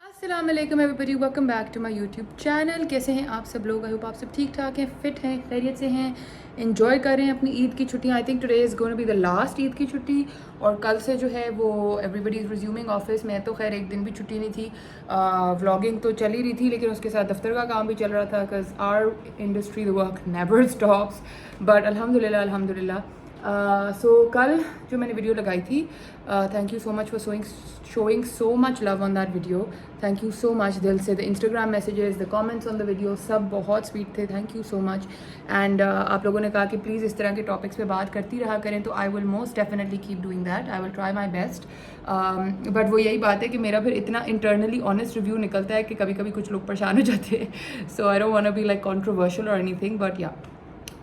अस्सलाम वालेकुम everybody, welcome back to my YouTube channel. कैसे हैं आप सब लोग? आई होप आप सब ठीक ठाक हैं, फिट हैं, खैरियत से हैं, एंजॉय कर रहे हैं अपनी ईद की छुट्टियां। I think today is going to be the last Eid की छुट्टी, और कल से जो है वो एवरीबॉडी इज़ रिज्यूमिंग ऑफिस। मैं तो खैर एक दिन भी छुट्टी नहीं थी, व्लॉगिंग तो चल ही रही थी, लेकिन उसके साथ दफ्तर का काम भी चल रहा था, because our industry the work never stops. But अल्हम्दुलिल्लाह सो कल जो मैंने वीडियो लगाई थी, thank you so much for showing so much love on that video. Thank you so much दिल से। The Instagram messages, the comments on the video सब बहुत स्वीट थे। Thank you so much. And आप लोगों ने कहा कि प्लीज़ इस तरह के टॉपिक्स पे बात करती रहा करें, तो I will most definitely keep doing that. I will try my best. But वो यही बात है कि मेरा फिर इतना इंटरनली ऑनेस्ट रिव्यू निकलता है कि कभी कभी कुछ लोग परेशान हो जाते हैं। So I don't want to be like controversial और एनीथिंग, बट या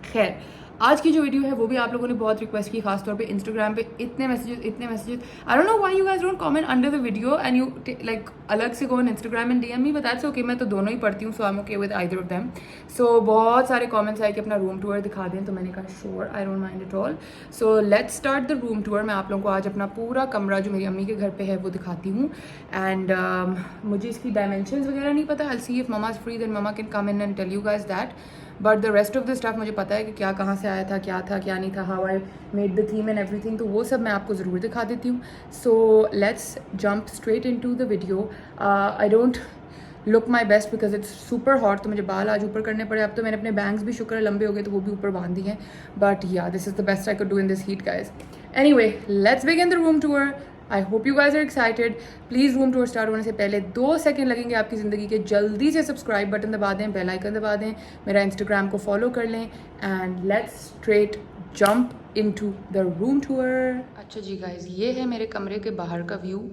खैर आज की जो वीडियो है वो भी आप लोगों ने बहुत रिक्वेस्ट की, खासतौर पे इंस्टाग्राम पे इतने messages. I don't know why you guys don't comment under the video and you like अलग से go on Instagram and DM me, but that's okay. मैं तो दोनों ही पढ़ती हूँ, so I am okay with either of them. So बहुत सारे कमेंट्स आए कि अपना रूम टूर दिखा दें, तो मैंने कहा sure, I don't mind at all. So let's start the room tour. मैं आप लोगों को आज अपना पूरा कमरा जो मेरी अम्मी के घर पे है वो दिखाती हूँ। एंड मुझे इसकी डायमेंशंस वगैरह नहीं पता। I see if mama is free then mama can come in and tell you guys that, but the rest of the stuff मुझे पता है कि क्या कहाँ से आया था क्या नहीं था, how I made the theme and everything, तो वो सब मैं आपको ज़रूर दिखा देती हूँ। So let's jump straight into the video. I don't look my best because it's super hot, तो मुझे बाल आज ऊपर करने पड़े। अब तो मैंने अपने बैंग्स भी शुक्र है लंबे हो गए, तो वो भी ऊपर बांध दिए हैं। But yeah this is the best I could do in this heat guys. Anyway, let's begin the room tour. I hope you guys are excited. Please room tour start होने से पहले 2 सेकंड लगेंगे आपकी ज़िंदगी के, जल्दी से सब्सक्राइब बटन दबा दें, बेल आइकन दबा दें, मेरा इंस्टाग्राम को फॉलो कर लें, and let's straight jump into the room tour. अच्छा जी गाइज, ये है मेरे कमरे के बाहर का व्यू।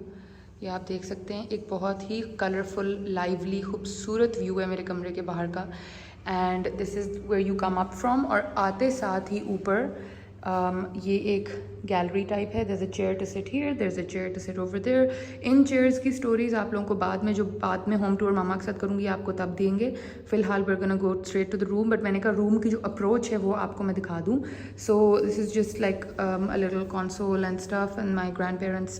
ये आप देख सकते हैं, एक बहुत ही कलरफुल, लाइवली, खूबसूरत व्यू है मेरे कमरे के बाहर का। And this is where you come up from, और आते साथ ही ऊपर ये एक गैलरी टाइप है। There is a chair to sit here, there is a chair to sit over there. इन चेयर्स की स्टोरीज आप लोगों को बाद में होम टूर मामा के साथ करूँगी, आपको तब देंगे। फिलहाल we are gonna go straight to the room, but मैंने कहा रूम की जो अप्रोच है वो आपको मैं दिखा दूँ। सो this is just like a little console and stuff and my grand parents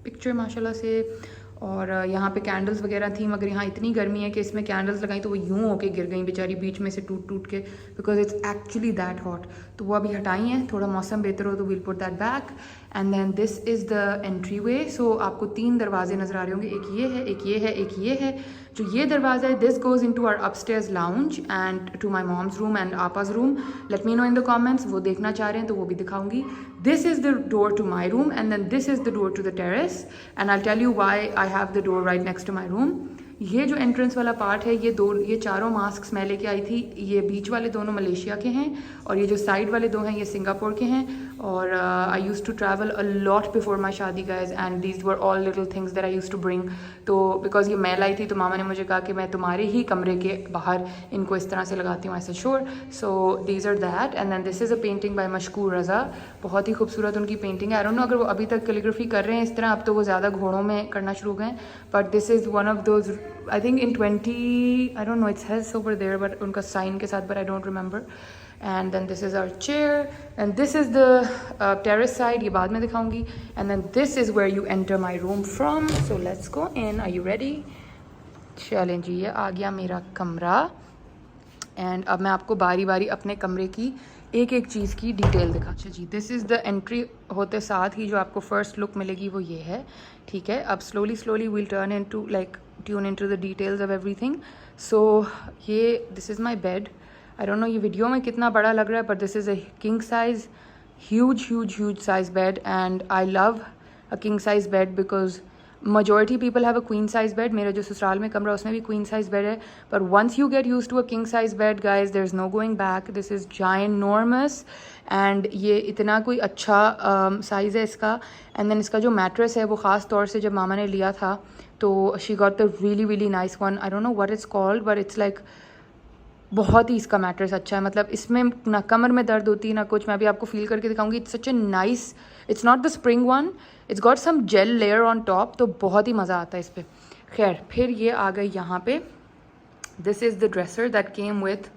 picture माशाल्लाह से। और यहाँ पे कैंडल्स वगैरह थी, मगर यहाँ इतनी गर्मी है कि इसमें कैंडल्स लगाई तो वो यूँ होके गिर गई बेचारी बीच में से टूट के, because it's actually that hot. तो वो अभी हटाई हैं, थोड़ा मौसम बेहतर हो तो we'll put that back. And then this is the entry way. So आपको 3 दरवाजे नज़र आ रहे होंगे, एक ये है, एक ये है, एक ये है। जो ये दरवाज़ा है, this goes into our upstairs lounge and to my mom's room एंड आपाज room. Let me know in the comments, वो देखना चाह रहे हैं तो वो भी दिखाऊंगी। This is the door to my room and then this is the door to the terrace, and I tell you why I have the door right next to my room. ये जो एंट्रेंस वाला part है, ये चारों mask मैं लेके आई थी। ये बीच वाले दोनों मलेशिया के हैं, और ये जो साइड वाले 2 हैं ये सिंगापुर के हैं। और I use to travel a lot before my शादी guys, and these were all little things that I use to bring. तो बिकॉज ये मैं लाई थी, तो मामा ने मुझे कहा कि मैं तुम्हारे ही कमरे के बाहर इनको इस तरह से लगाती हूँ। ऐसे sure. So these are that, and then this is a painting by Mashkoor Raza. बहुत ही खूबसूरत उनकी पेंटिंग है। आई डोंट नो अगर वो अभी तक कैलीग्राफी कर रहे हैं इस तरह, अब तो वो ज़्यादा घोड़ों में करना शुरू हो गए, but this is one of those, I think in 20, I don't know, it says over there, but उनका साइन के साथ, but I don't remember. And then this is our chair, and this is the terrace side, ये बाद में दिखाऊंगी। And then this is where you enter my room from. So let's go in. Are you ready? चलें जी, ये आ गया मेरा कमरा। And अब मैं आपको बारी बारी अपने कमरे की एक एक चीज़ की डिटेल दिखा। अच्छा जी, दिस इज़ द एंट्री होते साथ ही जो आपको फर्स्ट लुक मिलेगी वो ये है, ठीक है। अब slowly we'll turn into like tune into the details of everything. So ये this is my bed. I don't know ये वीडियो में कितना बड़ा लग रहा है, but this is a king size, huge size bed, and I love a king size bed because majority people have a queen size bed. मेरा जो ससुराल में कमरा उसमें भी queen size bed है, but once you get used to a king size bed guys, there's no going back. This is ginormous, and ये इतना कोई अच्छा साइज़ है इसका। and then इसका जो मैट्रेस है वो ख़ास तौर से जब मामा ने लिया था तो she got the really nice one. I don't know what it's called, but it's like बहुत ही इसका मैट्रेस अच्छा है। मतलब इसमें ना कमर में दर्द होती ना कुछ। मैं भी आपको फील करके दिखाऊंगी। It's such a nice, it's not the spring one, it's got some gel layer on top, तो बहुत ही मज़ा आता है इस पर। खैर, फिर ये आ गई यहाँ पे, this is the dresser that came with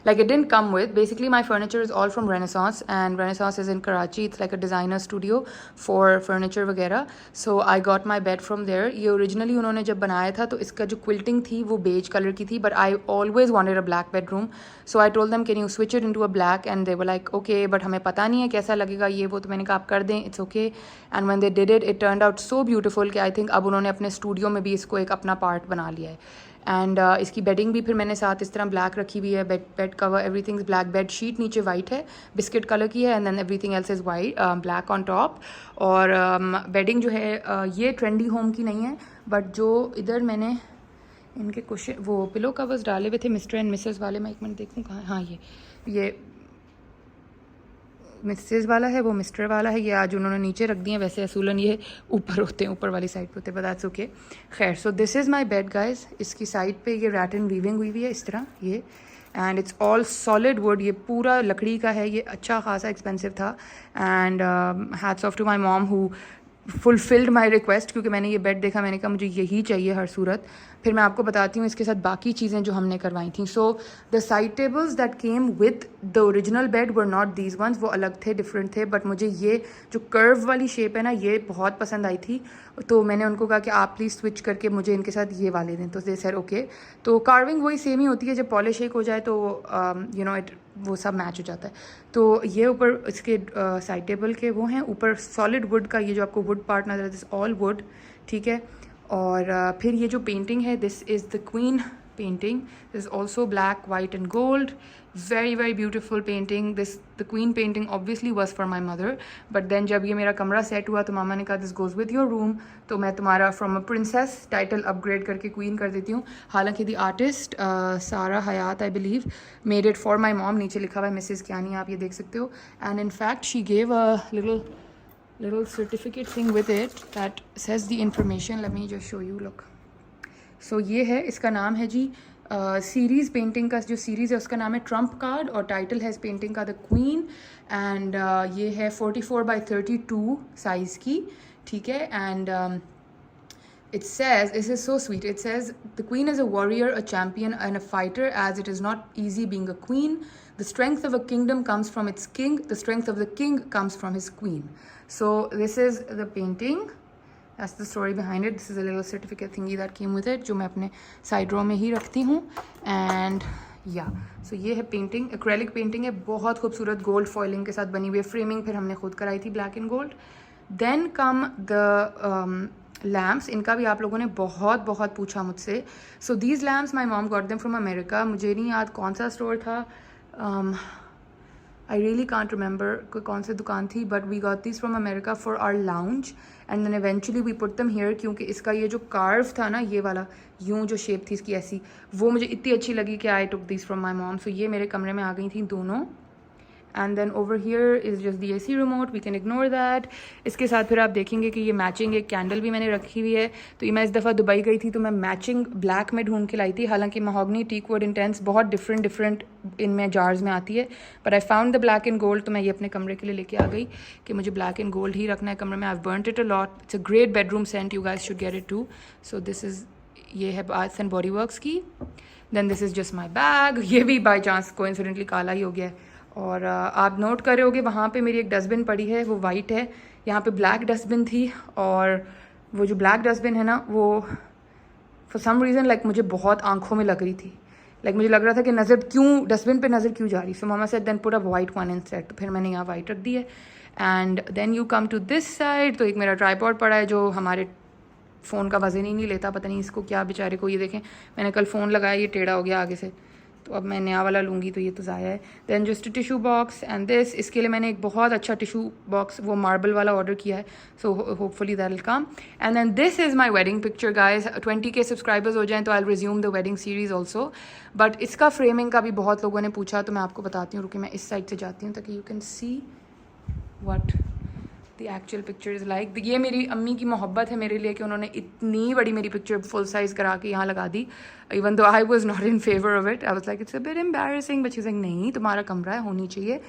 Like it didn't come with. Basically my furniture is all from Renaissance, and Renaissance is in Karachi. It's like a designer studio for furniture वगैरह. So I got my bed from there. ये originally उन्होंने जब बनाया था तो इसका जो quilting थी वो beige color की थी, but I always wanted a black bedroom. So I told them, can you switch it into a black? And they were like, okay, but हमें पता नहीं है कैसा लगेगा ये वो, तो मैंने कहा आप कर दें, it's okay. And when they did it, it turned out so beautiful कि I think अब उन्होंने अपने स्टूडियो में भी इसको एक अपना पार्ट बना लिया है. एंड इसकी बेडिंग भी फिर मैंने साथ इस तरह ब्लैक रखी हुई है. Bed cover everything is black. Bed sheet नीचे वाइट है, बिस्किट कलर की है, and then everything else is white black on top. और बेडिंग जो है ये ट्रेंडी होम की नहीं है, बट जो इधर मैंने इनके कुशन वो पिलो कवर्स डाले हुए थे मिस्टर एंड मिसेस वाले, मैं एक मिनट देखूँ कहाँ. हाँ ये मिसेस वाला है, वो मिस्टर वाला है. ये आज उन्होंने नीचे रख दिए. वैसे असूलन ये ऊपर होते हैं, ऊपर वाली साइड पे होते हैं, बट दैट्स ओके. खैर, so this is my bed guys. इसकी साइड पे ये रैटन वीविंग हुई हुई है इस तरह ये, and it's all solid wood. ये पूरा लकड़ी का है. ये अच्छा खासा एक्सपेंसिव था. And hats off to my mom who fulfilled my request, क्योंकि मैंने ये बेड देखा, मैंने कहा मुझे यही चाहिए हर सूरत. फिर मैं आपको बताती हूँ इसके साथ बाकी चीज़ें जो हमने करवाई थी. So the side tables that came with the original bed were not these once. वो अलग थे, डिफरेंट थे, बट मुझे ये जो कर्व वाली शेप है ना, ये बहुत पसंद आई थी. तो मैंने उनको कहा कि आप प्लीज़ स्विच करके मुझे इनके साथ ये वाले दें. तो दे सेड ओके. तो कार्विंग वही सेम ही होती है, जब पॉलिश एक हो जाए तो यू नो इट वो सब मैच हो जाता है. तो ये ऊपर इसके साइड टेबल के वो हैं, ऊपर सॉलिड वुड का ये जो आपको वुड पार्ट नजर है, दिस ऑल वुड, ठीक है. और फिर ये जो पेंटिंग है, this is the queen painting. This is also black white and gold. Very very beautiful painting. This the queen painting obviously was for my mother, but then जब ये मेरा कमरा सेट हुआ तो मामा ने कहा this goes with your room, तो मैं तुम्हारा from a princess title upgrade करके क्वीन कर देती हूँ. हालांकि the artist Sara Hayat I believe made it for my mom. नीचे लिखा हुआ है मिसेस कियानी, आप ये देख सकते हो. And in fact she gave a little certificate thing with it that says the information. Let me just show you. Look, so ये है, इसका नाम है जी सीरीज़. पेंटिंग का जो सीरीज़ है उसका नाम है ट्रम्प कार्ड, और टाइटल है इस पेंटिंग का द क्वीन. एंड ये है 44x32 साइज़ की, ठीक है. And it says, this is so sweet, it says the queen is a warrior, a champion and a fighter, as it is not easy being a queen. The strength of a kingdom comes from its king, the strength of the king comes from his queen. So this is the painting, that's the story behind it. This is a little certificate thingy that came with it, जो मैं अपने side रो में ही रखती हूँ. And या सो ये है painting, acrylic painting है, बहुत खूबसूरत गोल्ड फॉइलिंग के साथ बनी हुई है. फ्रेमिंग फिर हमने खुद कराई थी, black and gold. Then come the lamps. इनका भी आप लोगों ने बहुत बहुत पूछा मुझसे. So these lamps my mom got them from America. मुझे नहीं याद कौन सा स्टोर था, आई रियली कांट रिमेंबर कौन सी दुकान थी, but we got this from America for our lounge. And then eventually we put them here, क्योंकि इसका ये जो कार्व था ना, ये वाला यूँ जो शेप थी इसकी ऐसी, वो मुझे इतनी अच्छी लगी कि I took this from my mom. So ये मेरे कमरे में आ गई थी दोनों. And then over here is just the AC remote, we can ignore that. इसके साथ फिर आप देखेंगे कि ये मैचिंग एक कैंडल भी मैंने रखी हुई है. तो ये मैं इस दफ़ा दुबई गई थी तो मैं मैचिंग ब्लैक में ढूंढ के लाई थी. हालांकि महोगनी, टीकवुड, इंटेंस बहुत डिफरेंट इनमें जार्स में आती है, but I found the black and gold. तो मैं ये अपने कमरे के लिए लेके आ गई कि मुझे ब्लैक एंड गोल्ड ही रखना है कमरे में. I have burnt it a lot. It's a great bedroom scent, you guys should get it too. So this is, ये है बाथ एंड बॉडी वर्क्स की. Then this is just my bag. ये भी by chance coincidentally काला ही हो गया है. और आप नोट कर रहे होगे वहाँ पे मेरी एक डस्टबिन पड़ी है, वो वाइट है. यहाँ पे ब्लैक डस्टबिन थी, और वो जो ब्लैक डस्टबिन है ना, वो फॉर सम रीज़न लाइक मुझे बहुत आंखों में लग रही थी. लाइक मुझे लग रहा था कि नज़र क्यों डस्टबिन पे नज़र क्यों जा रही. So mama said then put a white one instead. तो फिर मैंने यहाँ वाइट रख दी है. And then you come to this side. तो एक मेरा ट्राईपॉड पड़ा है जो हमारे फ़ोन का वज़न ही नहीं लेता, पता नहीं इसको क्या बेचारे को. ये देखें, मैंने कल फ़ोन लगाया, ये टेढ़ा हो गया आगे से, तो अब मैं नया वाला लूँगी तो ये तो ज़ाया है. Then just tissue box and this. इसके लिए मैंने एक बहुत अच्छा टिशू बॉक्स वो मार्बल वाला ऑर्डर किया है. So hopefully that will come. And then this is my wedding picture guys. 20K subscribers हो जाएँ तो I will resume the wedding series also. But इसका फ्रेमिंग का भी बहुत लोगों ने पूछा, तो मैं आपको बताती हूँ. रुकी, मैं इस साइड से जाती हूँ ताकि you can see what the actual picture is like. ये मेरी अम्मी की मोहब्बत है मेरे लिए कि उन्होंने इतनी बड़ी मेरी पिक्चर फुल साइज़ करा के यहाँ लगा दी. Even though I was not in favour of it. I was like it's a bit embarrassing, but she was like नहीं, तुम्हारा कमरा है, होनी चाहिए.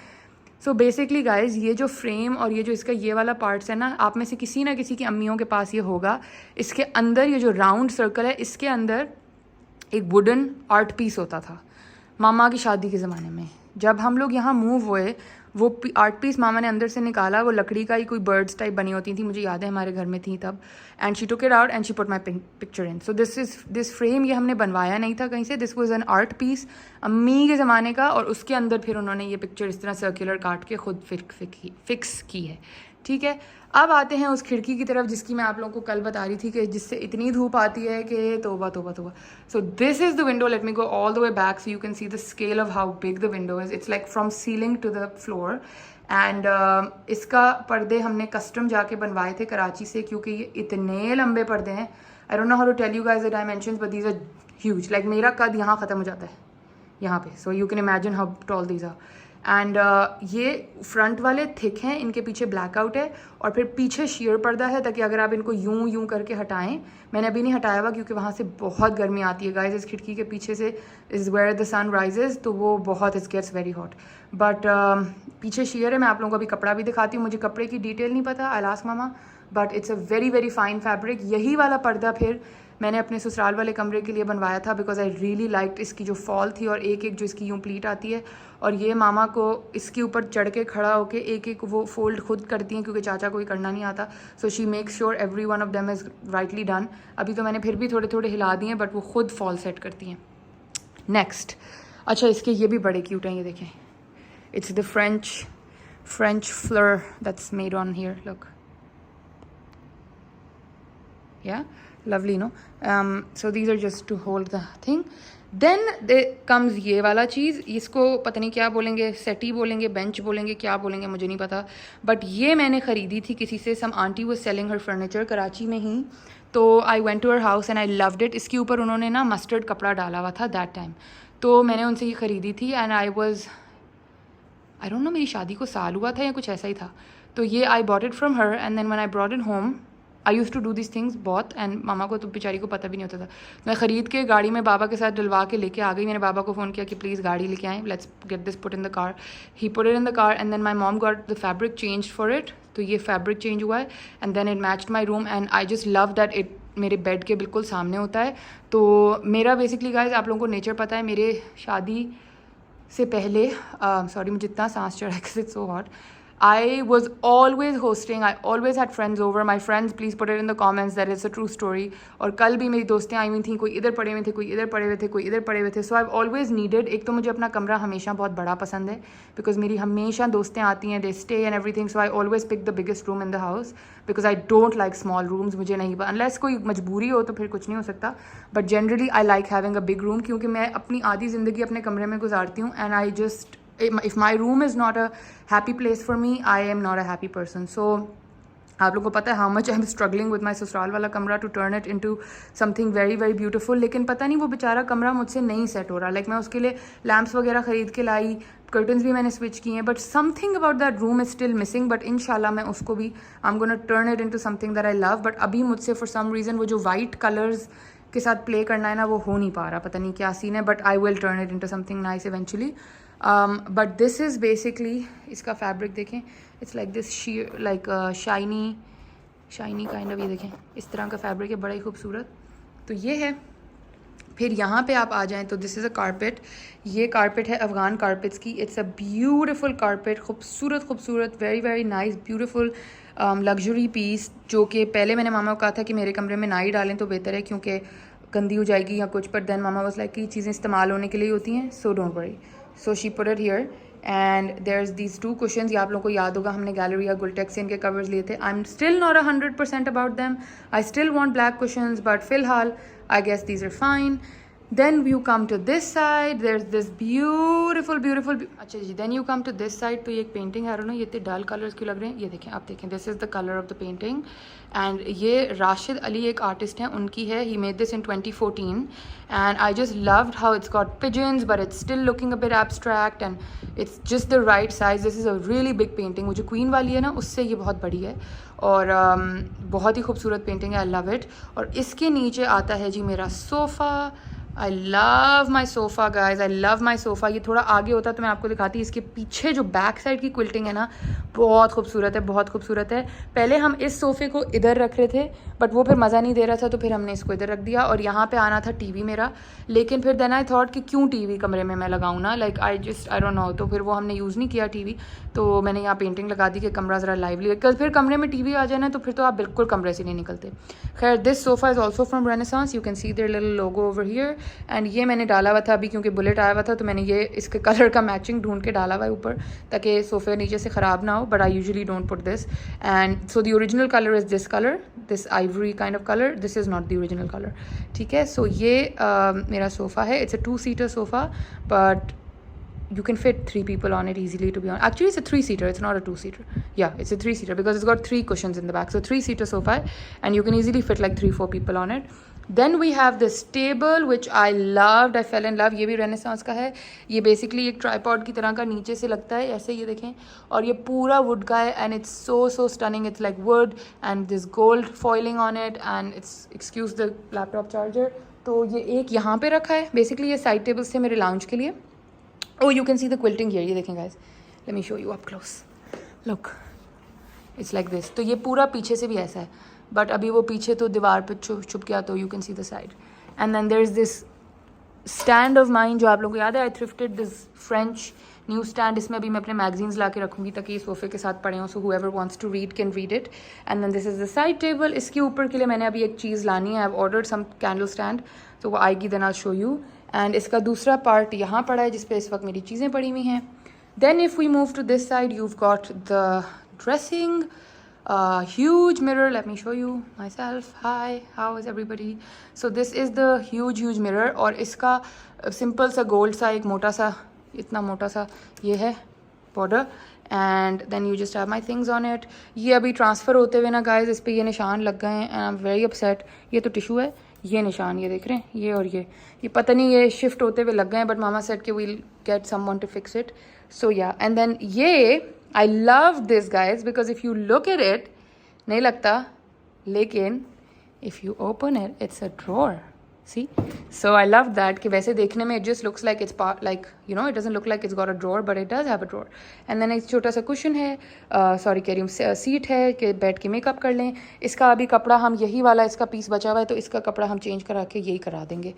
सो बेसिकली गाइज, ये जो फ्रेम और ये जो इसका ये वाला पार्ट्स है ना, आप में से किसी ना किसी की अम्मियों के पास ये होगा. इसके अंदर ये जो राउंड सर्कल है, इसके अंदर एक वुडन आर्ट पीस होता था. मामा की शादी के ज़माने में जब हम लोग यहाँ मूव हुए, वो आर्ट पीस मामा ने अंदर से निकाला, वो लकड़ी का ही कोई बर्ड्स टाइप बनी होती थी, मुझे याद है हमारे घर में थी तब, and she took it out and she put my picture in. So this frame ये हमने बनवाया नहीं था कहीं से, this was an art piece अम्मी के ज़माने का, और उसके अंदर फिर उन्होंने ये पिक्चर इस तरह सर्कुलर काट के खुद फिक्स की है, ठीक है। अब आते हैं उस खिड़की की तरफ जिसकी मैं आप लोगों को कल बता रही थी कि जिससे इतनी धूप आती है कि तोबा तोबा तोबा। So this is the window, let me go all the way back so you can see the scale of how big the window is. It's like from ceiling to the floor, and इसका पर्दे हमने custom जाके बनवाए थे कराची से, क्योंकि ये इतने लंबे पर्दे हैं। I don't know how to tell you guys the dimensions, but these are huge. Like मेरा कद यहाँ ख़त्म हो जाता है यहाँ पे, so you can imagine how tall these are. And ये फ्रंट वाले थिक हैं, इनके पीछे ब्लैकआउट है, और फिर पीछे शेयर पर्दा है, ताकि अगर आप इनको यूं करके हटाएं, मैंने अभी नहीं हटाया हुआ क्योंकि वहाँ से बहुत गर्मी आती है गाइस, इस खिड़की के पीछे से is where the sun rises, तो वो बहुत it gets very hot. But पीछे शेयर है, मैं आप लोगों को अभी कपड़ा भी दिखाती हूँ, मुझे कपड़े की डिटेल नहीं पता, I ask mama, but it's a very very fine fabric. यही वाला पर्दा फिर मैंने अपने ससुराल वाले कमरे के लिए बनवाया था, बिकॉज आई रियली लाइक्ड इसकी जो फॉल थी और एक एक जो इसकी यूँ प्लीट आती है, और ये मामा को इसके ऊपर चढ़ के खड़ा होके एक एक वो फोल्ड खुद करती हैं, क्योंकि चाचा को ही करना नहीं आता। So she makes sure every one of them is rightly done. अभी तो मैंने फिर भी थोड़े थोड़े हिला दिए, बट वो खुद फॉल सेट करती हैं। नेक्स्ट, अच्छा इसके ये भी बड़े क्यूट हैं, ये देखें, it's the French flower that's made on here, look, yeah, lovely, no? So these are just to hold the thing. Then there comes ये वाला चीज़, इसको पता नहीं क्या बोलेंगे, सेटी बोलेंगे, बेंच बोलेंगे, क्या बोलेंगे मुझे नहीं पता, बट ये मैंने ख़रीदी थी किसी से, some aunty was selling her furniture Karachi में ही, तो I went to her house and I loved it. इसके ऊपर उन्होंने ना मस्टर्ड कपड़ा डाला हुआ था दैट टाइम, तो मैंने उनसे ये ख़रीदी थी, एंड आई डोंट नो मेरी शादी को साल हुआ था या कुछ ऐसा ही था, तो ये I bought it from her, and then when I brought it home I use to do this things बहुत, एंड मामा को तो बेचारी को पता भी नहीं होता था। मैं ख़रीद के गाड़ी में बाबा के साथ डलवा के लेके आ गई। मैंने बाबा को फ़ोन किया कि प्लीज़ गाड़ी लेके आएँ, let's get this put in the car. He put it in the car, and then my mom got the fabric change for it, तो ये फैब्रिक चेंज हुआ है, and then it matched my room, and I just love that it मेरे bed के बिल्कुल सामने होता है। तो मेरा बेसिकली गाइस, आप लोगों को नेचर पता है, मेरे शादी से पहले सॉरी मुझे इतना सांस चढ़ा है, it's so hot, I was always hosting, I always had friends over. My friends, please put it in the comments that it's a true story. और कल भी मेरी दोस्तें आई हुई थी, कोई इधर पड़े हुए थे, कोई इधर पड़े हुए थे, कोई इधर पड़े हुए थे। So I've always needed, एक तो मुझे अपना कमरा हमेशा बहुत बड़ा पसंद है, because मेरी हमेशा दोस्तें आती हैं, they stay and everything, so I always pick the biggest room in the house, because I don't like small rooms, मुझे नहीं, unless कोई मजबूरी हो तो फिर कुछ नहीं हो सकता, but generally I like having a big room, क्योंकि मैं अपनी आधी ज़िंदगी अपने कमरे में गुजारती हूँ, and I just, if my room is not a happy place for me, I am not a happy person. So आप लोगों को पता है how much I'm struggling with my ससुराल वाला कमरा to turn it into something very very beautiful, लेकिन पता नहीं वो बेचारा कमरा मुझसे नहीं सेट हो रहा। लाइक मैं उसके लिए लैम्प्स वगैरह ख़रीद के लाई, कर्टन्स भी मैंने स्विच किए हैं, but something about that room is still missing. But इंशाल्लाह मैं उसको भी I am gonna turn it into something that I love. But अभी मुझसे फॉर सम रीज़न वो जो वाइट कलर्स के साथ प्ले करना है ना, वो हो नहीं पा रहा, पता नहीं क्या सीन है, but I will turn it into something nice eventually. But this is basically, इसका फैब्रिक देखें, it's like this like shiny kind of, ये देखें इस तरह का फैब्रिक है, बड़ा ही खूबसूरत। तो ये है। फिर यहाँ पे आप आ जाएं तो दिस इज़ अ कारपेट, ये कारपेट है अफ़गान कारपेट्स की। इट्स अ ब्यूटीफुल कारपेट, खूबसूरत, very very nice beautiful luxury piece, जो कि पहले मैंने मामा को कहा था कि मेरे कमरे में ना ही डालें तो बेहतर है, क्योंकि गंदी हो जाएगी या कुछ, पर देन मामा वाज लाइक कि चीज़ें इस्तेमाल होने के लिए होती हैं, so don't worry. So she put it here, and there is these 2 cushions. ये आप लोगों को याद होगा, हमने गैलरी या गुलटेक्स से इनके कवर्स लिए थे। I am still not 100% about them, I still want black cushions, but फिलहाल I guess these are fine. Then you come to this side, there's this beautiful अच्छा जी, then you come to this side, तो ये एक painting है, ना ये इतने डल colours क्यों लग रहे हैं, ये देखें, आप देखें, this is the colour of the painting, and ये राशिद अली एक आर्टिस्ट हैं, उनकी है, he made this in 2014, and I just loved how it's got pigeons but it's still looking a bit abstract, and it's just the right size. This is a really big painting, वो जो queen वाली है ना, उससे ये बहुत बड़ी है, और बहुत ही खूबसूरत पेंटिंग है, आई लव इट। और इसके नीचे आता है जी मेरा sofa, I love my sofa guys, I love my sofa. ये थोड़ा आगे होता तो मैं आपको दिखाती। इसके पीछे जो बैक साइड की क्विल्टिंग है ना, बहुत खूबसूरत है, बहुत खूबसूरत है। पहले हम इस सोफ़े को इधर रख रहे थे बट वो फिर मज़ा नहीं दे रहा था, तो फिर हमने इसको इधर रख दिया। और यहाँ पे आना था टीवी मेरा, लेकिन फिर देन आई थॉट कि क्यों टीवी कमरे में मैं लगाऊँ ना, लाइक आई डोंट नो। तो फिर वो हमने यूज़ नहीं किया टीवी, तो मैंने यहाँ पेंटिंग लगा दी कि कमरा ज़रा लाइवली, कल फिर कमरे में टीवी आ जाए ना तो फिर तो आप बिल्कुल कमरे से नहीं निकलते। खैर, this sofa is also from Renaissance, you can see their little logo over here. And ये मैंने डाला हुआ था अभी, क्योंकि बुलेट आया हुआ था तो मैंने ये इसके कलर का मैचिंग ढूंढ के डाला हुआ है ऊपर, ताकि सोफ़े नीचे से ख़राब ना हो। But I usually don't put this, and so the original colour is this colour, this Ivory kind of colour, this is not the original colour. ठीक है, सो ये मेरा सोफ़ा है। It's a 2-seater sofa, but you can fit 3 people on it easily, to be honest. Actually, it's a 3-seater, it's not a 2-seater. Yeah, it's a 3-seater because it's got 3 cushions in the back. So 3-seater sofa, and you can easily fit like 3-4 people on it. Then we have this table which I loved, I fell in love. ये भी renaissance का है। ये basically एक tripod की तरह का नीचे से लगता है ऐसे, ये देखें, और ये पूरा वुड का है and it's so stunning. It's like would and this gold foiling on it, and it's, excuse the laptop charger. तो ये एक यहाँ पे रखा है। बेसिकली ये साइड टेबल्स थे मेरे लाउंज के लिए। Oh, you can see the quilting here. ये देखें guys, let me show you up close. Look, it's like this. तो ये पूरा पीछे से भी ऐसा है, बट अभी वो पीछे तो दीवार पे छुप गया, तो you can see the side. And then there's this stand of mine जो आप लोगों को याद है, I thrifted this French news stand. इसमें भी मैं अपने magazines ला के रखूँगी ताकि ये सोफ़े के साथ पड़े हों, so whoever wants to read can read it. And then this is the side table. इसके ऊपर के लिए मैंने अभी एक चीज़ लानी है. I've ordered some candle stand, तो वो आएगी, then I'll show you. And इसका दूसरा पार्ट यहाँ पड़ा है जिस पे इस वक्त मेरी चीज़ें पड़ी हुई हैं. Then if we move to this side, you've got the dressing, huge mirror. Let me show you myself. Hi, how is everybody? So this is the huge mirror, और इसका सिंपल सा गोल्ड सा एक मोटा सा, इतना मोटा सा ये है border, and then you just have my things on it. ये अभी ट्रांसफ़र होते हुए ना गाइज इस पर ये निशान लग गए हैं, and I am very upset. ये तो टिशू है, ये निशान ये देख रहे हैं, ये और ये पता नहीं ये शिफ्ट होते हुए लग गए हैं, बट मामा सेड कि we'll get someone to fix it. So yeah, and then ये I love this guys because if you look at it नहीं लगता, लेकिन if you open it it's a drawer. See, so I love that कि वैसे देखने में it just looks like it's part, like you know, it doesn't look like it's got a drawer, but it does have a drawer. And then एक छोटा सा cushion है, sorry कह रही हूँ, सीट है कि बैठ के मेकअप कर लें. इसका अभी कपड़ा हम यही वाला इसका पीस बचा हुआ है, तो इसका कपड़ा हम चेंज करा के यही करा देंगे.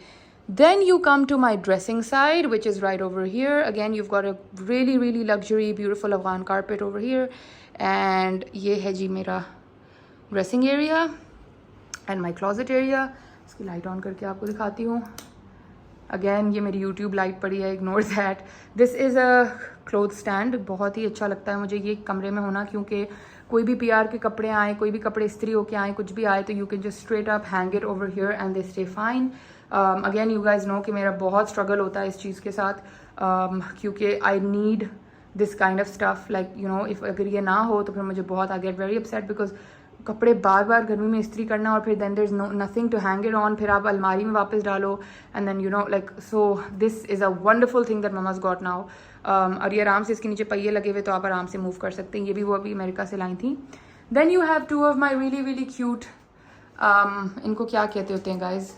Then you come to my dressing side, which is right over here. Again, you've got a really luxury, beautiful Afghan carpet over here. And ये है जी मेरा dressing area and my closet area. इसकी light on करके आपको दिखाती हूँ. Again ये मेरी यूट्यूब लाइट पड़ी है, ignore that. This is a cloth stand. बहुत ही अच्छा लगता है मुझे ये कमरे में होना, क्योंकि कोई भी PR के कपड़े आए, कोई भी कपड़े इस्त्री होके आए, कुछ भी आए, तो you can just straight up hang it over here and they stay fine. Again you guys know कि मेरा बहुत स्ट्रगल होता है इस चीज़ के साथ, क्योंकि I need this kind of stuff, like you know, if अगर ये ना हो तो फिर मुझे बहुत I get very upset, because कपड़े बार बार गर्मी में इस्त्री करना और फिर then there is nothing to hang it on, फिर आप अलमारी में वापस डालो, and then you know like, so this is a wonderful thing that mama's got now. और ये आराम से इसके नीचे पहिए लगे हुए, तो आप आराम से मूव कर सकते हैं. ये भी वो अभी अमेरिका से लाई थी. Then you have two of my really cute, इनको क्या कहते होते हैं guys,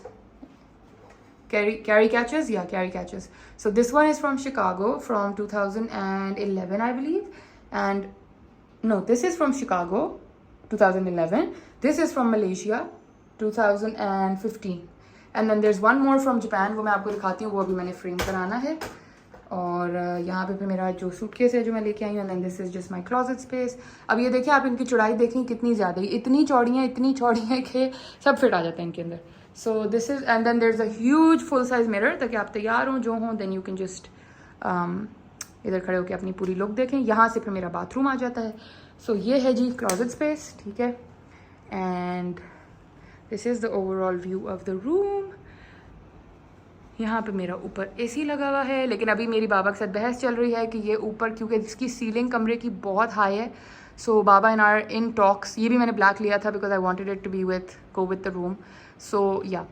carry catches, yeah, carry catches. So this one is from Chicago from 2011 I believe, and no, this is from Chicago 2011. This is from Malaysia 2015, and then there's one more from Japan. वो मैं आपको दिखाती हूँ, वो अभी मैंने frame कराना है. और यहाँ पे फिर मेरा जो सूटकेस है जो मैं लेके आई हूँ, and then this is just my closet space. अब ये देखिए आप, इनकी चौड़ाई देखें कितनी ज़्यादा, इतनी चौड़ी है कि सब फिट आ जाते हैं इनके अंदर. So this is, and then there is a huge full size mirror, ताकि आप तैयार हों जो हों, देन यू कैन जस्ट इधर खड़े होकर अपनी पूरी लुक देखें. यहाँ से फिर मेरा बाथरूम आ जाता है. सो ये है जी क्लोजेट स्पेस, ठीक है. And this is the overall view of the room. यहाँ पे मेरा ऊपर AC लगा हुआ है, लेकिन अभी मेरी बाबा के साथ बहस चल रही है कि ये ऊपर, क्योंकि इसकी सीलिंग कमरे की बहुत हाई है, सो बाबा इन आर इन टॉक्स. ये भी मैंने ब्लैक लिया था because I wanted it to be go with the room. So yeah,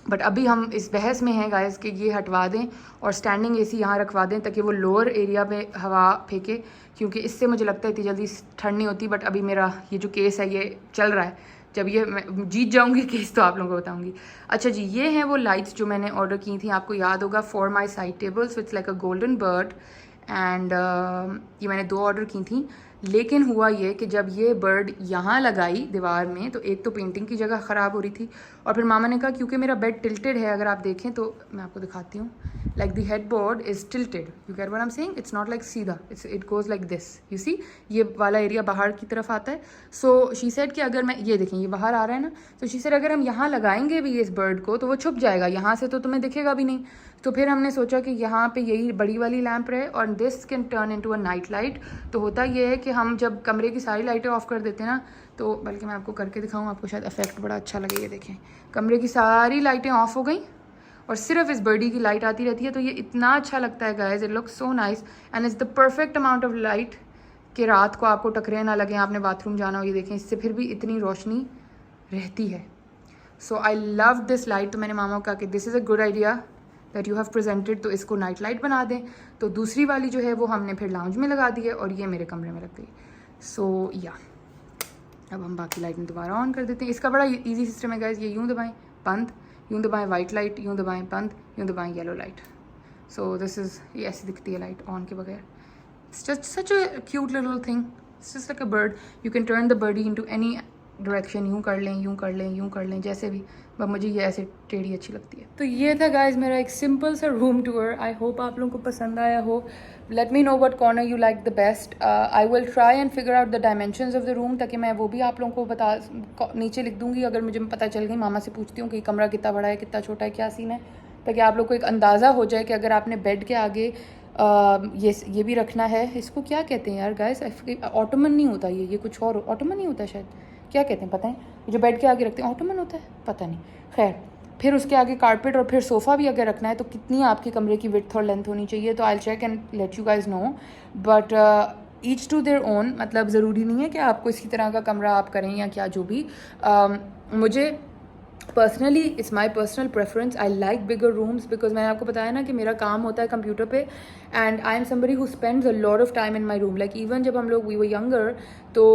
but अभी हम इस बहस में हैं गाइस कि ये हटवा दें और स्टैंडिंग AC यहाँ रखवा दें, ताकि वो लोअर एरिया में हवा फेंके, क्योंकि इससे मुझे लगता है इतनी जल्दी ठंड नहीं होती. बट अभी मेरा ये जो केस है ये चल रहा है, जब ये मैं जीत जाऊंगी केस तो आप लोगों को बताऊंगी। अच्छा जी, ये हैं वो लाइट्स जो मैंने ऑर्डर की थी, आपको याद होगा, for my side table. So it's like a golden bird and ये मैंने 2 ऑर्डर की थी। लेकिन हुआ ये कि जब ये बर्ड यहाँ लगाई दीवार में तो एक तो पेंटिंग की जगह ख़राब हो रही थी, और फिर मामा ने कहा क्योंकि मेरा बेड टिल्टेड है, अगर आप देखें तो मैं आपको दिखाती हूँ, like the head board is tilted, you get what I am saying, it's not like सीधा, it goes like this, you see, ये वाला एरिया बाहर की तरफ आता है। सो शी सेड कि अगर मैं, ये देखें ये बाहर आ रहा है ना, तो शी सेड अगर हम यहाँ लगाएंगे भी इस बर्ड को तो वो छुप जाएगा, यहाँ से तो तुम्हें दिखेगा भी नहीं। तो फिर हमने सोचा कि यहाँ पे यही बड़ी वाली लैंप रहे और this can turn into a night light. तो होता ये है कि हम जब कमरे की सारी लाइटें ऑफ कर देते हैं ना, तो बल्कि मैं आपको करके दिखाऊँ, आपको शायद इफेक्ट बड़ा अच्छा लगे। ये देखें, कमरे की सारी लाइटें ऑफ हो गई और सिर्फ इस बर्डी की लाइट आती रहती है, तो ये इतना अच्छा लगता है guys, it looks so nice and it's the perfect amount of light कि रात को आपको टकरे ना लगे, आपने बाथरूम जाना हो, ये देखें इससे फिर भी इतनी रोशनी रहती है। सो आई लव दिस लाइट। तो मैंने मामा को कहा कि this is a good idea that you have presented, तो इसको नाइट लाइट बना दें। तो दूसरी वाली जो है वो हमने फिर लाउंज में लगा दी है और ये मेरे कमरे में लग गई। सो या अब हम बाकी लाइट में दोबारा ऑन कर देते हैं। इसका बड़ा इजी सिस्टम है गाइस, ये यूँ दबाएं बंद, यूँ दबाएं वाइट लाइट, यूँ दबाएं बंद, यूँ दबाएं yellow light. So this is, ये ऐसी दिखती है लाइट ऑन के बगैर। It's just such a cute little thing, it's just like a bird, you can turn the birdie into any direction, यूँ कर लें, यूँ कर लें, यूँ कर लें, जैसे भी, बट मुझे ये ऐसे टेढ़ी अच्छी लगती है। तो ये था गाइज मेरा एक सिंपल सा रूम टूर। आई होप आप लोगों को पसंद आया हो। Late me know what corner you like the best. I will try and figure out the dimensions of the room, ताकि मैं वो भी आप लोगों को बता, नीचे लिख दूँगी अगर मुझे पता चल गई। मामा से पूछती हूँ कि कमरा कितना बड़ा है, कितना छोटा है, क्या सीन है, ताकि आप लोग को एक अंदाज़ा हो जाए कि अगर आपने बेड के आगे ये भी रखना है, इसको क्या कहते हैं यार गाइस, ऑटोमन नहीं होता ये कुछ और, ऑटोमन नहीं होता शायद, क्या कहते हैं पता है, जो बेड के आगे रखते हैं ऑटोमन होता है, पता नहीं, खैर। फिर उसके आगे कारपेट और फिर सोफ़ा भी अगर रखना है तो कितनी आपके कमरे की विड्थ और लेंथ होनी चाहिए, तो I check and let you guys know. But each to their own, मतलब ज़रूरी नहीं है कि आपको इसी तरह का कमरा आप करें या क्या जो भी। मुझे personally it's my personal preference, I like bigger rooms, because मैंने आपको बताया ना कि मेरा काम होता है कंप्यूटर पे and I am somebody who spends a lot of time in my room. Like even जब हम लोग वी वर यंगर, तो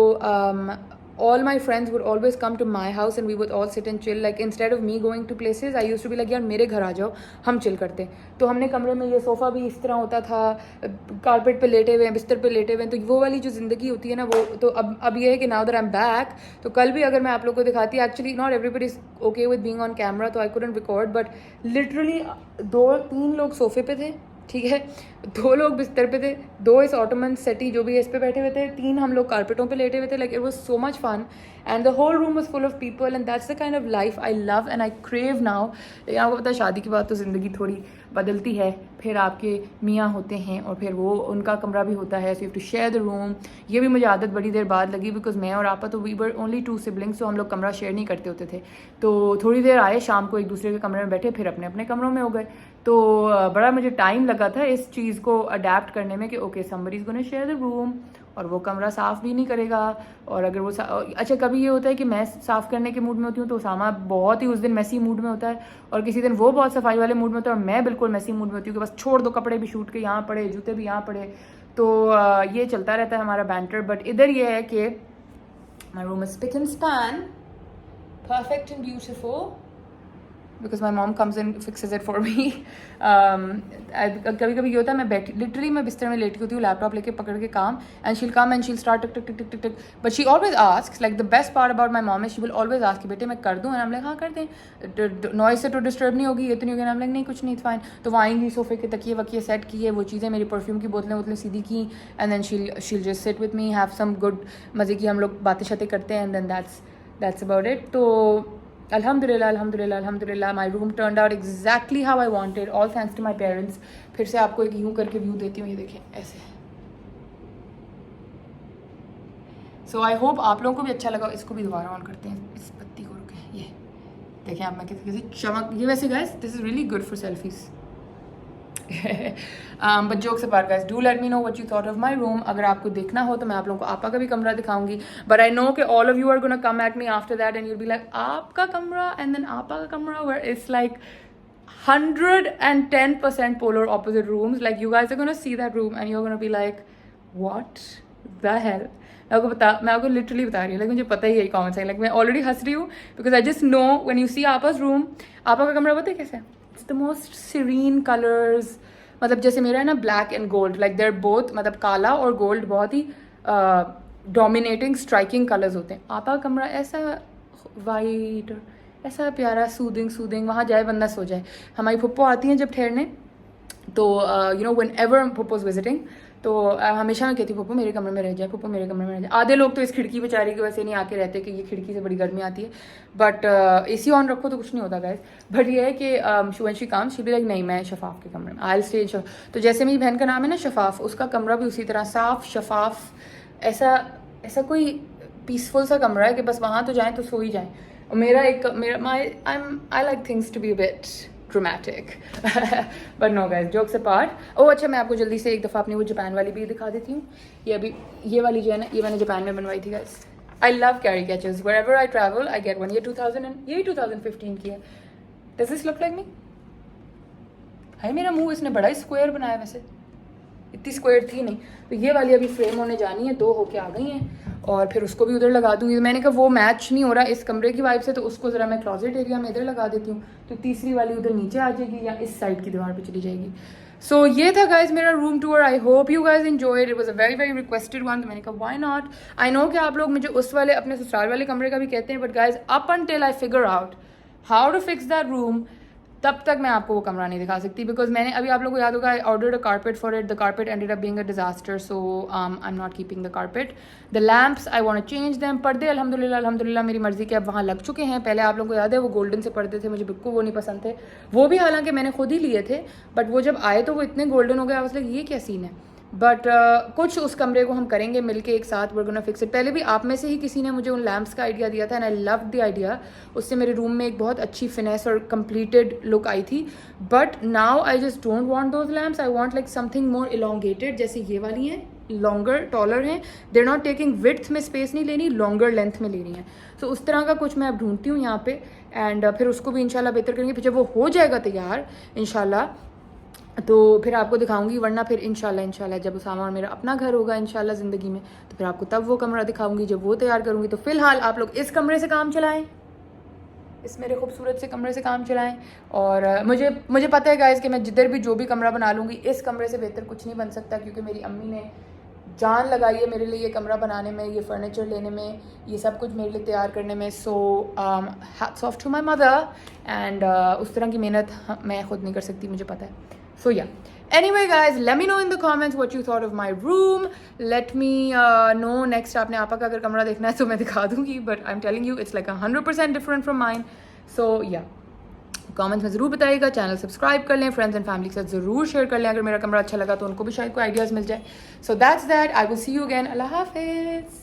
all my friends would always come to my house and we would all sit and chill. Like instead of me going to places, I used to be like यार मेरे घर आ जाओ, हम chill करते हैं। तो हमने कमरे में, ये सोफ़ा भी इस तरह होता था, कारपेट पे लेटे हुए हैं, बिस्तर पे लेटे हुए हैं, तो वो वाली जो ज़िंदगी होती है ना वो, तो अब ये है कि now that I am back, तो कल भी अगर मैं आप लोग को दिखाती, actually not everybody is okay with being on camera, तो I couldn't record, but literally 2-3 लोग सोफ़े पे थे, ठीक है, 2 लोग बिस्तर पे थे, 2 इस ऑटोमन सेटी जो भी है इस पे बैठे हुए थे, 3 हम लोग कारपेटों पे लेटे हुए थे। Like it was so much fun and the whole room was full of people and that's the kind of life I love and I crave now. आपको पता है शादी के बाद तो ज़िंदगी थोड़ी बदलती है, फिर आपके मियाँ होते हैं और फिर वो उनका कमरा भी होता है, so you have to share the room. ये भी मुझे आदत बड़ी देर बाद लगी, बिकॉज मैं और आपा तो वी वर ओनली 2 सिबलिंग्स, तो हम लोग कमरा शेयर नहीं करते होते थे। तो थोड़ी देर आए शाम को एक दूसरे के कमरे में बैठे, फिर अपने अपने कमरों में हो गए। तो बड़ा मुझे टाइम लगा था इस चीज़ को अडेप्ट करने में कि okay somebody is gonna share the room, और वो कमरा साफ़ भी नहीं करेगा। और अगर वो अच्छा, कभी ये होता है कि मैं साफ़ करने के मूड में होती हूँ तो उसामा बहुत ही उस दिन मैसी मूड में होता है, और किसी दिन वो बहुत सफाई वाले मूड में होता है और मैं बिल्कुल मैसी मूड में होती हूँ कि बस छोड़ दो, कपड़े भी शूट के यहाँ पड़े, जूते भी यहाँ पड़े। तो ये चलता रहता है हमारा बैंटर। बट इधर ये है कि my room is spick and span, perfect and beautiful, because my mom comes and fixes it for me. कभी कभी ये होता है मैं बैठी, लिटरली मैं बिस्तर में लेटी होती हूँ लैपटॉप लेके पकड़ के काम, and she'll come and she'll start tick tick tick tick tick tick, but she always asks, like the best part about my mom is she will always ask बेटे मैं कर दूँ, एंड हम लाइक हाँ कर दें, नॉइज से तो डिस्टर्ब नहीं होगी, ये तो नहीं होगी, हम लाइक नहीं कुछ नहीं फाइन। तो वो आएंगी, सोफे के तकिए वकिए सेट किए, वो चीज़ें मेरी परफ्यूम की बोतलें सीधी की, and then she'll just sit with me, have some good, मज़े की हम लोग बातें शातें करते हैं, and then that's about it. तो Alhamdulillah, alhamdulillah, alhamdulillah, my room turned out exactly how I wanted, all thanks to my parents. फिर से आपको एक यूं करके व्यू देती हूँ, ये देखें ऐसे। So I hope आप लोगों को भी अच्छा लगा। इसको भी दोबारा ऑन करते हैं, इस बत्ती को रुके, ये देखें आप, मैं किसी चमक, ये वैसे guys this is really good for selfies. But jokes apart guys, do let me know what you thought of my room. अगर आपको देखना हो तो मैं आप लोगों को आपा का भी कमरा दिखाऊंगी, but I know कि all of you are gonna come at me after that and you'll be like आपका कमरा and then आपा का कमरा, where it's like 110% polar opposite rooms. Like you guys are gonna see that room and you're gonna be like what the hell, मैं आपको literally बता रही हूँ, लेकिन मुझे पता ही है कौन सा है, मैं ऑलरेडी हंस रही हूँ because I just know when you see आपा's रूम। आपा का कमरा पता है कैसा है? It's the most serene colours, मतलब जैसे मेरा है ना black and gold, like they're both, मतलब काला और गोल्ड बहुत ही डोमिनेटिंग स्ट्राइकिंग कलर्स होते हैं। आपा का कमरा ऐसा वाइट, ऐसा प्यारा, सूदिंग, वहाँ जाए बंदा सो जाए। हमारी फुप्पो आती हैं जब ठहरने, तो you know when ever Pappo is visiting, तो हमेशा मैं कहती हूँ पप्पो मेरे कमरे में रह जाए, पप्पो मेरे कमरे में रह जाए। आधे लोग तो इस खिड़की बेचारी की वैसे नहीं आके रहते कि ये खिड़की से बड़ी गर्मी आती है, बट AC ऑन रखो तो कुछ नहीं होता गाइस। बट ये है कि शुवंशी काम शी भी लाइक नहीं, मैं शफाफ के कमरे में आई स्टे। तो जैसे मेरी बहन का नाम है ना शफाफ, उसका कमरा भी उसी तरह साफ शफाफ, ऐसा कोई पीसफुल सा कमरा है कि बस वहाँ तो जाएँ तो सो ही जाएँ। और मेरा I like things to be bit dramatic but no guys, jokes apart. Oh अच्छा, मैं आपको जल्दी से एक दफ़ा अपनी वो जापान वाली भी दिखा देती हूँ। ये वाली जो है ना, ये मैंने जापान में बनवाई थी guys. I love carry catches, wherever I travel I get one। ये 2015 की है। Does this look like me? हाय मेरा मुंह इसने बड़ा ही स्क्वायर बनाया, वैसे इतनी स्क्वायर थी नहीं। तो ये वाली अभी फ्रेम होने जानी है, 2 होके आ गई हैं, और फिर उसको भी उधर लगा दूंगी। मैंने कहा वो मैच नहीं हो रहा इस कमरे की वाइब से, तो उसको ज़रा मैं क्लोजेट एरिया में इधर लगा देती हूँ, तो तीसरी वाली उधर नीचे आ जाएगी या इस साइड की दीवार पे चली जाएगी। सो ये था गाइज मेरा room tour. I hope you guys enjoyed, it was a very very requested one. तो मैंने कहा व्हाई नॉट। आई नो कि आप लोग मुझे उस वाले अपने ससुराल वाले कमरे का भी कहते हैं, but guys up until I figure out how to fix that room, तब तक मैं आपको वो कमरा नहीं दिखा सकती। बिकॉज मैंने अभी, आप लोगों को याद होगा, I ordered a carpet for it, the carpet ended up being a disaster, so I am not keeping the carpet. The lamps I want to change them. पर्दे अल्हम्दुलिल्लाह मेरी मर्जी के अब वहाँ लग चुके हैं। पहले आप लोगों को याद है वो गोल्डन से पर्दे थे, मुझे बिल्कुल वो नहीं पसंद थे। वो भी हालांकि मैंने खुद ही लिए थे, बट वो जब आए तो वो इतने गोल्डन हो गए, आई वाज लाइक ये क्या सीन है। बट कुछ उस कमरे को हम करेंगे मिलके एक साथ, वर गोना फिक्स इट। पहले भी आप में से ही किसी ने मुझे उन लैम्प्स का आइडिया दिया था and I love the idea. उससे मेरे रूम में एक बहुत अच्छी फिनेस और कंप्लीटेड लुक आई थी। But now I just don't want those lamps, I want like something more elongated, जैसे ये वाली हैं, लॉन्गर टॉलर हैं, देर नॉट टेकिंग विड्थ में स्पेस नहीं लेनी, लॉन्गर लेंथ में लेनी है। सो उस तरह का कुछ मैं अब ढूंढती हूँ यहाँ पे, एंड फिर उसको भी इंशाल्लाह बेहतर करेंगे। फिर जब वो हो जाएगा तैयार इंशाल्लाह, तो फिर आपको दिखाऊंगी, वरना फिर इंशाल्लाह जब उसामा और मेरा अपना घर होगा इंशाल्लाह ज़िंदगी में, तो फिर आपको तब वो कमरा दिखाऊंगी जब वो तैयार करूंगी। तो फिलहाल आप लोग इस कमरे से काम चलाएं, इस मेरे खूबसूरत से कमरे से काम चलाएं। और मुझे पता है गाइस कि मैं जिधर भी जो भी कमरा बना लूँगी, इस कमरे से बेहतर कुछ नहीं बन सकता, क्योंकि मेरी अम्मी ने जान लगाई है मेरे लिए ये कमरा बनाने में, ये फर्नीचर लेने में, ये सब कुछ मेरे लिए तैयार करने में। So hats off to my mother. And उस तरह की मेहनत मैं खुद नहीं कर सकती, मुझे पता है। So yeah. Anyway guys, let me know in the comments what you thought of my room. Let me know next आपने आपा का अगर कमरा देखना है तो मैं दिखा दूंगी, but I'm telling you it's like 100% different from mine. So yeah. Comments में ज़रूर बताइएगा, चैनल सब्सक्राइब कर लें, फ्रेंड्स एंड फैमिली के साथ ज़रूर शेयर कर लें अगर मेरा कमरा अच्छा लगा तो उनको भी शायद कोई आइडियाज़ मिल जाए। So that's that, I will see you again. अल्लाह हाफिज़।